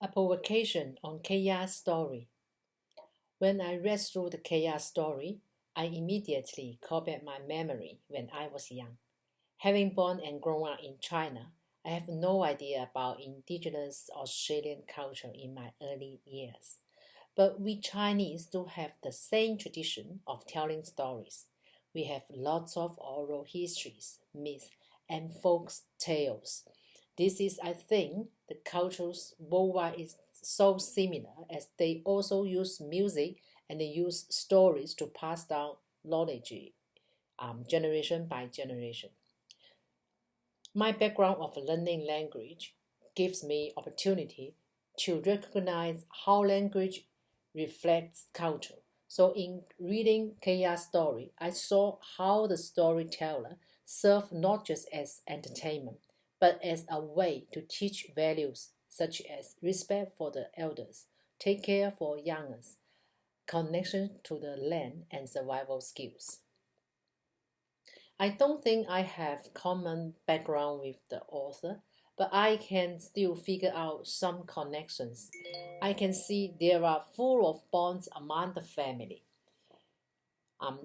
A provocation on Kaya's story. When I read through the Kaya story, I immediately called back my memory when I was young. Having born and grown up in China, I have no idea about indigenous Australian culture in my early years. But we Chinese do have the same tradition of telling stories. We have lots of oral histories, myths, and folk tales. This is, I think, the cultures worldwide is so similar as they also use music and they use stories to pass down knowledge generation by generation. My background of learning language gives me opportunity to recognize how language reflects culture. So in reading Kaya's story, I saw how the storyteller served not just as entertainment, but as a way to teach values such as respect for the elders, take care for youngers, connection to the land, and survival skills. I don't think I have common background with the author, but I can still figure out some connections. I can see there are full of bonds among the family.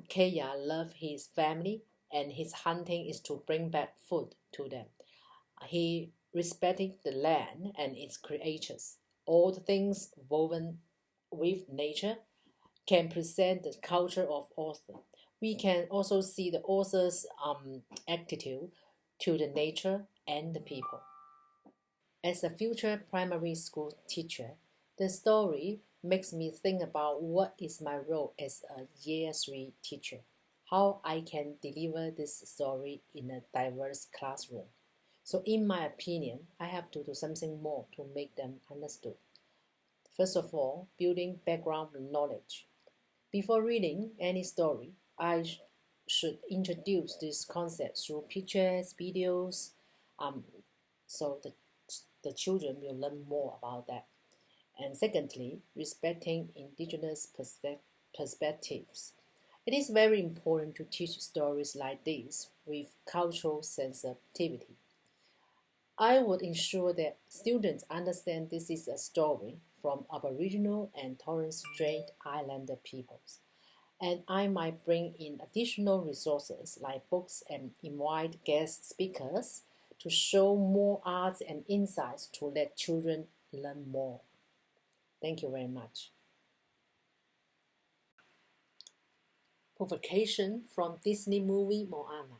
Kaya loves his family and his hunting is to bring back food to them. He respected the land and its creatures. All the things woven with nature can present the culture of author. We can also see the author's attitude to the nature and the people. As a future primary school teacher, the story makes me think about what is my role as a year 3 teacher, how I can deliver this story in a diverse classroom. So in my opinion, I have to do something more to make them understood. First of all, building background knowledge. Before reading any story, I should introduce this concept through pictures, videos, um, so the children will learn more about that. And secondly, respecting indigenous perspectives. It is very important to teach stories like this with cultural sensitivity. I would ensure that students understand this is a story from Aboriginal and Torres Strait Islander peoples. And I might bring in additional resources like books and invite guest speakers to show more arts and insights to let children learn more. Thank you very much. Provocation from Disney movie Moana.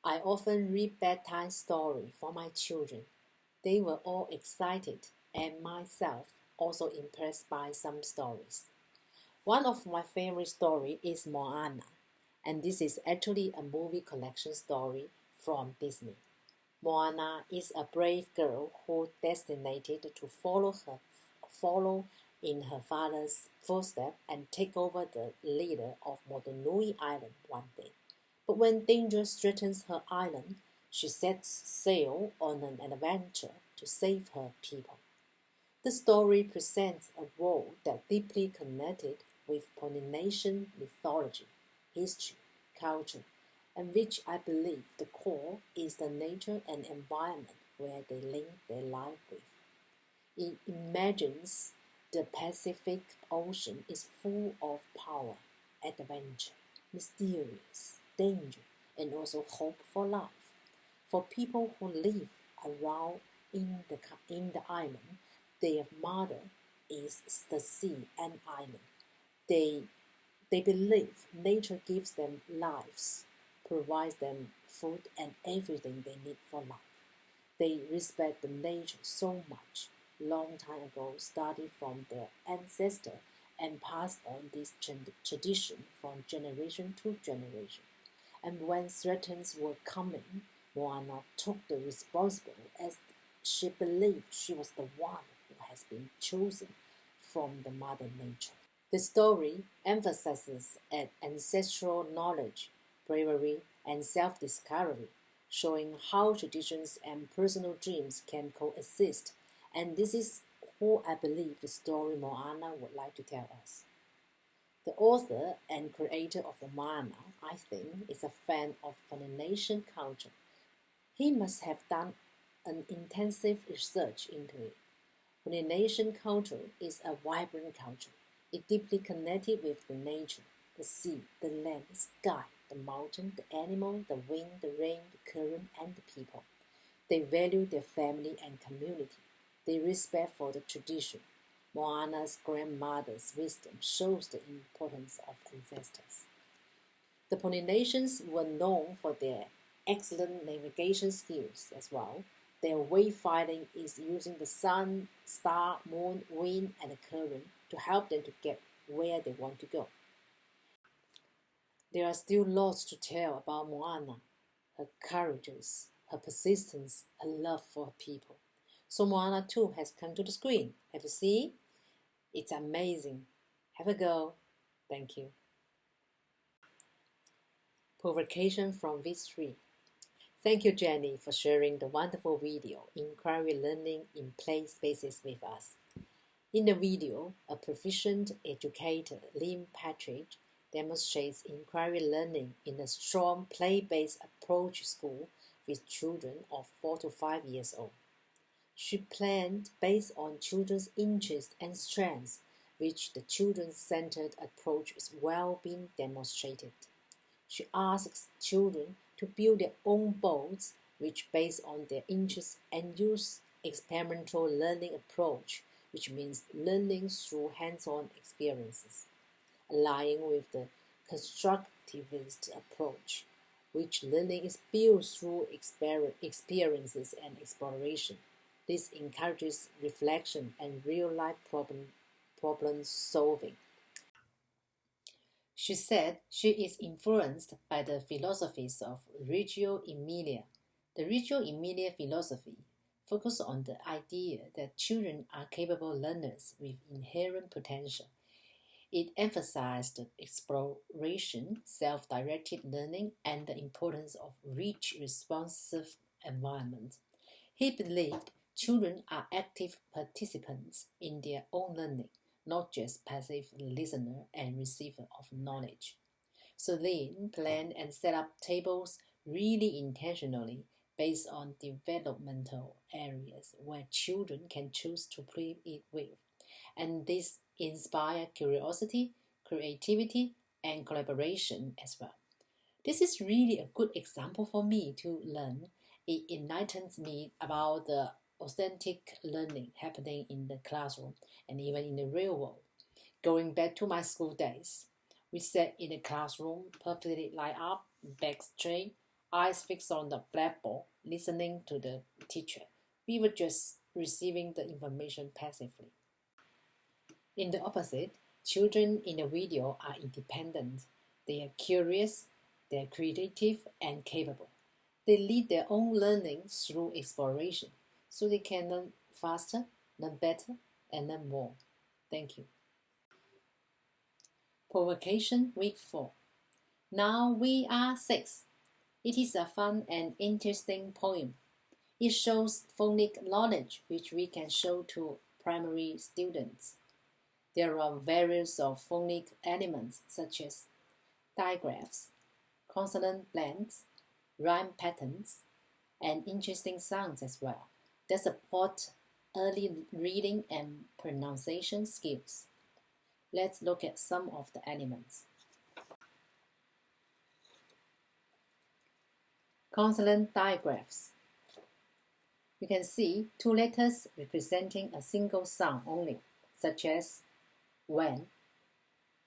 I often read bedtime story for my children. They were all excited and myself also impressed by some stories. One of my favorite story is Moana, and this is actually a movie collection story from Disney. Moana is a brave girl who destined to follow in her father's footsteps and take over the leader of Motunui Island one day. But when danger threatens her island, she sets sail on an adventure to save her people. The story presents a world that deeply connected with Polynesian mythology, history, culture, and which I believe the core is the nature and environment where they link their life with. It imagines the Pacific Ocean is full of power, adventure, mysterious, danger, and also hope for life. For people who live around in the island, their mother is the sea and island. They, they believe nature gives them lives, provides them food and everything they need for life. They respect the nature so much, long time ago started from their ancestor and passed on this tradition from generation to generation. And when threats were coming, Moana took the responsibility as she believed she was the one who has been chosen from the Mother Nature. The story emphasizes ancestral knowledge, bravery, and self-discovery, showing how traditions and personal dreams can coexist. And this is what I believe the story Moana would like to tell us. The author and creator of the Moana, I think, is a fan of Polynesian culture. He must have done an intensive research into it. Polynesian culture is a vibrant culture. It deeply connected with the nature, the sea, the land, the sky, the mountain, the animal, the wind, the rain, the current, and the people. They value their family and community. They respect for the tradition. Moana's grandmother's wisdom shows the importance of ancestors. The Polynesians were known for their excellent navigation skills as well. Their wayfinding is using the sun, star, moon, wind, and the current to help them to get where they want to go. There are still lots to tell about Moana, her courageous, her persistence, her love for her people. So Moana 2 has come to the screen. Have you seen? It's amazing. Have a go. Thank you. Provocation from V3. Thank you, Jenny, for sharing the wonderful video, Inquiry Learning in Play Spaces with us. In the video, a proficient educator, Lim Patrick, demonstrates inquiry learning in a strong play-based approach school with children of 4 to 5 years old. She planned based on children's interests and strengths, which the children-centered approach is well being demonstrated. She asks children to build their own boats, which based on their interests, and use experimental learning approach, which means learning through hands-on experiences, aligning with the constructivist approach, which learning is built through experiences and exploration. This encourages reflection and real-life problem solving. She said she is influenced by the philosophies of Reggio Emilia. The Reggio Emilia philosophy focuses on the idea that children are capable learners with inherent potential. It emphasized exploration, self-directed learning, and the importance of rich, responsive environment. He believed children are active participants in their own learning, not just passive listener and receiver of knowledge. So Lin planned and set up tables really intentionally based on developmental areas where children can choose to play it with. And this inspires curiosity, creativity, and collaboration as well. This is really a good example for me to learn. It enlightens me about the authentic learning happening in the classroom and even in the real world. Going back to my school days, we sat in the classroom, perfectly lined up, back straight, eyes fixed on the blackboard, listening to the teacher. We were just receiving the information passively. In the opposite, children in the video are independent. They are curious, they are creative and capable. They lead their own learning through exploration, so they can learn faster, learn better, and learn more. Thank you. Provocation Week 4. Now we are 6. It is a fun and interesting poem. It shows phonic knowledge which we can show to primary students. There are various of phonic elements such as digraphs, consonant blends, rhyme patterns, and interesting sounds as well that support early reading and pronunciation skills. Let's look at some of the elements. Consonant digraphs. You can see 2 letters representing a single sound only, such as when,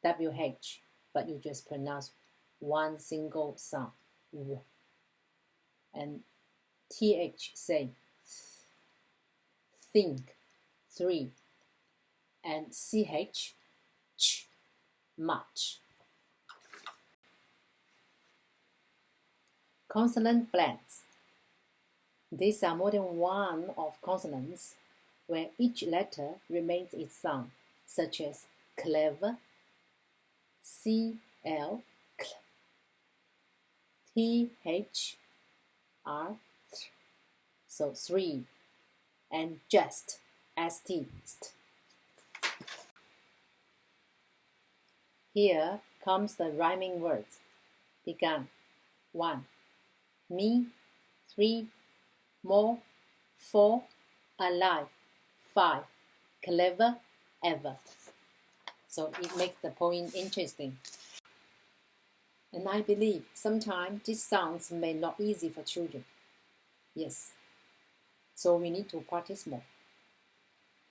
WH, but you just pronounce one single sound, w. And TH, say, think, 3. And CH, ch, much. Consonant blends. These are more than one of consonants where each letter remains its sound, such as clever, CL, TH, R, so 3, and just, ST, st. Here comes the rhyming words. Begun, 1, me, 3, more, 4, alive, 5, clever ever. So it makes the poem interesting. And I believe sometimes these sounds may not easy for children. Yes. So we need to practice more.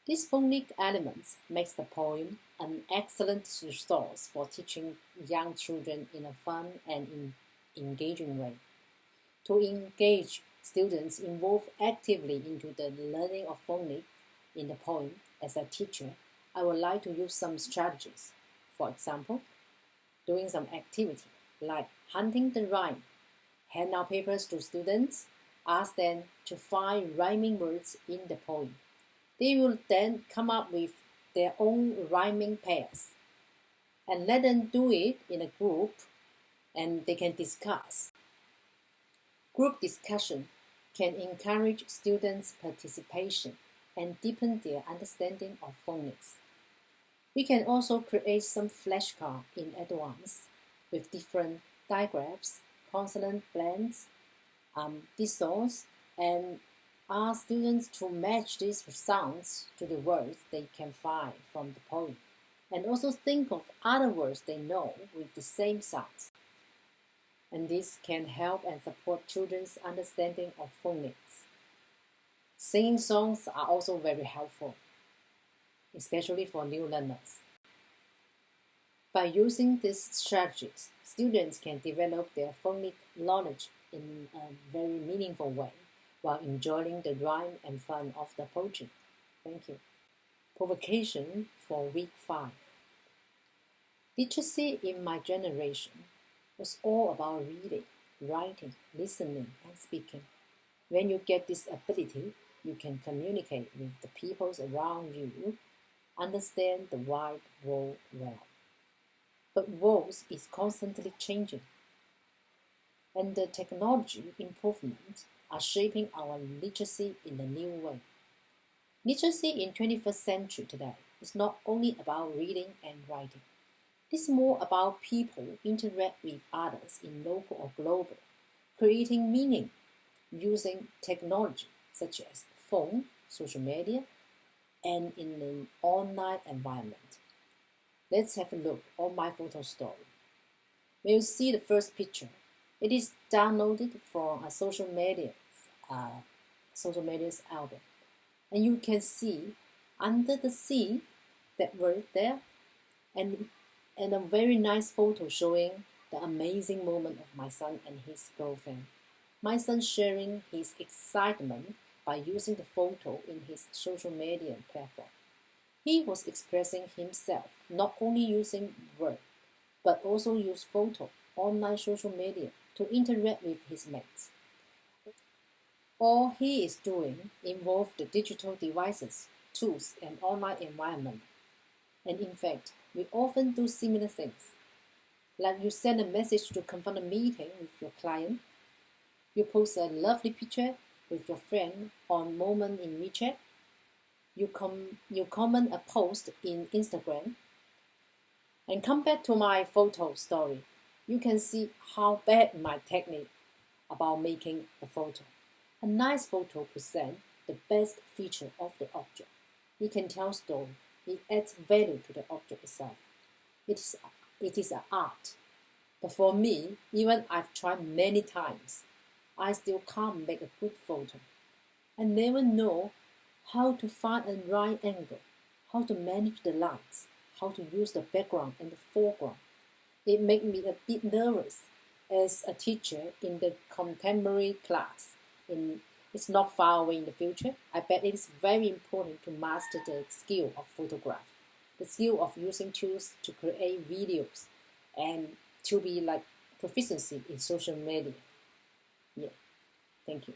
These phonic elements makes the poem an excellent resource for teaching young children in a fun and engaging way. To engage students involved actively into the learning of phonics in the poem, as a teacher, I would like to use some strategies. For example, doing some activity like hunting the rhyme, hand out papers to students, ask them to find rhyming words in the poem. They will then come up with their own rhyming pairs and let them do it in a group and they can discuss. Group discussion can encourage students' participation and deepen their understanding of phonics. We can also create some flashcards in advance with different digraphs, consonant blends, distorts, and ask students to match these sounds to the words they can find from the poem, and also think of other words they know with the same sounds. And this can help and support children's understanding of phonics. Singing songs are also very helpful, especially for new learners. By using these strategies, students can develop their phonic knowledge in a very meaningful way while enjoying the rhyme and fun of the poetry. Thank you. Provocation for week 5. Literacy in my generation was all about reading, writing, listening, and speaking. When you get this ability, you can communicate with the people around you, understand the wide world well. But world is constantly changing, and the technology improvements are shaping our literacy in a new way. Literacy in 21st century today is not only about reading and writing. It's more about people interact with others in local or global, creating meaning using technology such as phone, social media, and in an online environment. Let's have a look on my photo story. When you see the first picture, it is downloaded from a social media's album, and you can see under the sea that word there, and a very nice photo showing the amazing moment of my son and his girlfriend. My son sharing his excitement by using the photo in his social media platform. He was expressing himself not only using word, but also use photo, online social media to interact with his mates. All he is doing involves the digital devices, tools, and online environment. And in fact, we often do similar things. Like you send a message to confirm a meeting with your client, you post a lovely picture with your friend on Moment in WeChat, you comment a post in Instagram, and come back to my photo story. You can see how bad my technique about making a photo. A nice photo presents the best feature of the object. It can tell story. It adds value to the object itself. It is an art. But for me, even I've tried many times, I still can't make a good photo. I never know how to find a right angle, how to manage the lights, how to use the background and the foreground. It makes me a bit nervous as a teacher in the contemporary class. It's not far away in the future. I bet it is very important to master the skill of photograph, the skill of using tools to create videos, and to be like proficiency in social media. Yeah, thank you.